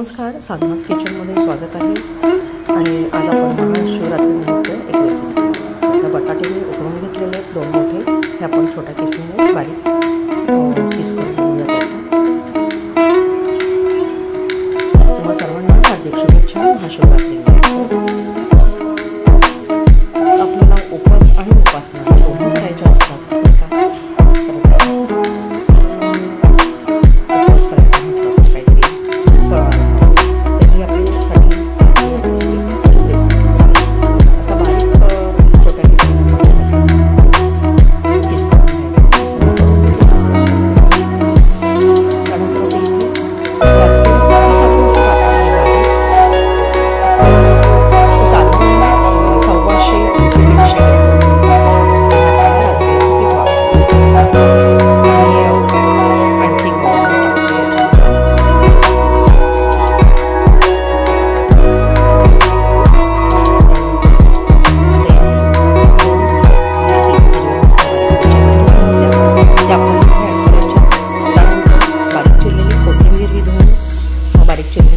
नमस्कार, साधनाच किचनमध्ये स्वागत आहे. आणि आज आपण महाशिवरात्रीनिमित्त एक रेसिपी बनवणार. आता बटाटे मी उकडून घेतलेले आहेत 2 मोठे. हे आपण छोट्या किसणीने बारीक किस करून घेऊया त्याचा. तुम्हा सर्वांना हार्दिक शुभेच्छा महाशिवरात्रीनिमित्त. आपल्याला उपवास आणि उपासना दोन्ही करायचे असतात.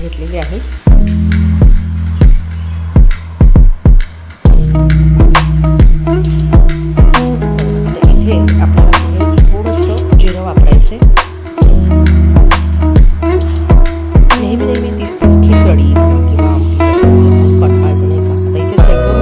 घेतलेली आहे. इथे आपल्याला थोडंसं जिरं वापरायचे. नेहमी 30 खिचडी किंवा कंटाळतो नाही का. आता इथे सगळं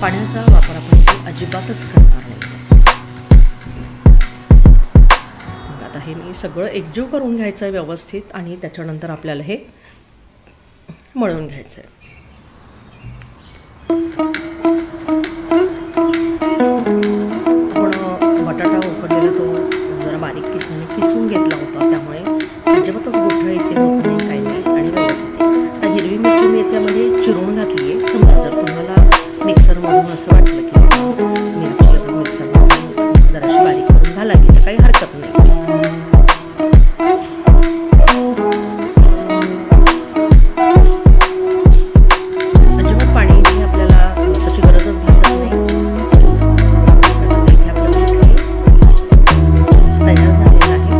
पाण्याचा वापर आपण अजिबातच करणार नाही. आता हे मी सगळं एकजीव करून घ्यायचं आहे व्यवस्थित आणि त्याच्यानंतर आपल्याला हे मळून घ्यायचं आहे. आपण बटाटा उकडलेला तो जरा बारीक किसणीने किसून घेतला होता, त्यामुळे अजिबातच गोठळ इथे होत नाही, काही नाही आणि व्यवस्थित आहे. आता हिरवी मिरची मी याच्यामध्ये चिरून घातली आहे. समजा जर तुम्हाला मिक्सरमधून असं वाटलं की मिरची मिक्सरमधून जराशी बारीक करून घालावी तर काही हरकत नाही. अजिबात पाणी इथे आपल्याला त्याची गरजच भासत नाही. इथे आपलं तयार झालेलं आहे.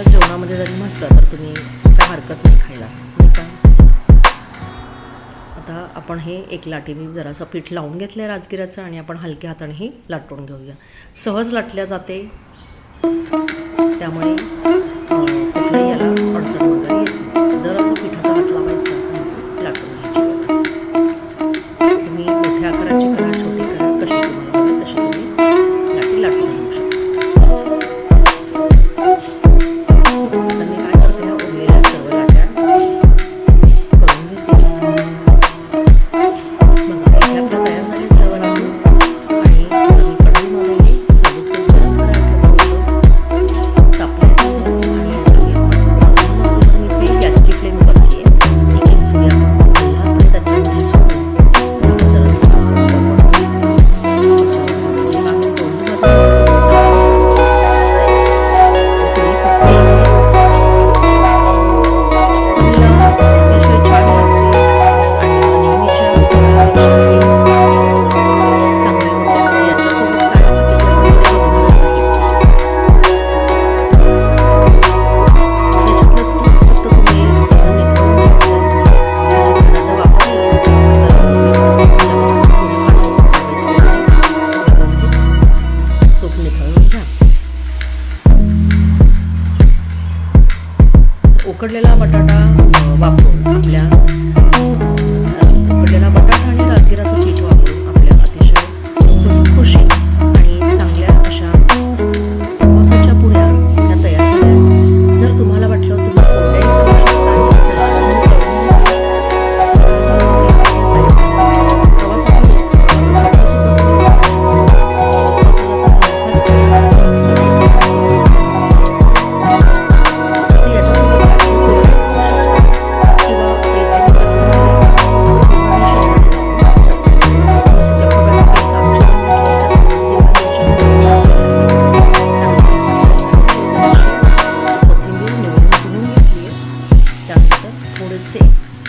जेवणामध्ये जरी म्हटलं तर तुम्ही काय हरकत नाही खायला, नाही का. आता आपण हे एक लाटी मी जरासं पीठ लावून घेतलं आहे राजगिराचं आणि आपण हलक्या हाताने हे लाटून घेऊया. सहज लाटल्या जाते, त्यामुळे कुठल्याही याला अडचण वगैरे येत नाही. जरासं पिठाचा हात लावायचा आणि लाटून घ्यायची व्यवस्थित. तुम्ही मोठ्या आकाराची करा, छोटी करा, कशी तुम्हाला हवी तशी तुम्ही लाटी लाटून घेऊ शकता. तयार उकडलेला बटाटा वापरून उकडलेला बटाटा आणि राजगिराचं पीठ वापरून आपल्या अतिशय खुसखुशीत आणि चांगल्या अशा उपवासाच्या पुऱ्या त्या तयार झाल्या. जर तुम्हाला वाटलं तुम्ही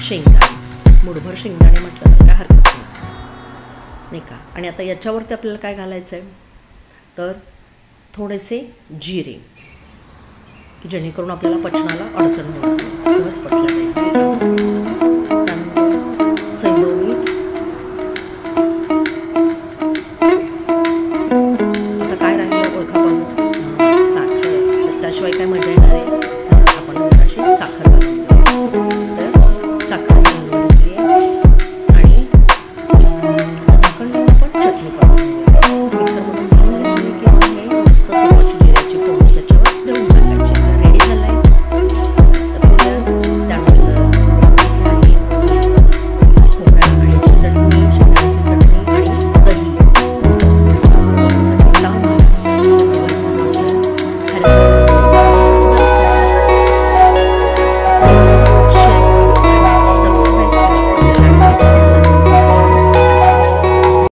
शेंगदाणे, मुठभर शेंगदाणे म्हटलं तर काय हरकत नाही का. आणि आता याच्यावरती आपल्याला काय घालायचं आहे तर थोडेसे जिरे, की जेणेकरून आपल्याला पचनाला अडचण होणार नाही, सहज पचलं जाईल. त्यानंतर सैंधव मीठ. आता काय राहिलं ओळखा पाहू, साखर. तर त्याशिवाय काय मजा येणार आहे. चला आपण जराशी साखर घालूया. साखर घालून घेतली आणि झाकण लावून आपण चटणी करून मिक्सरमधून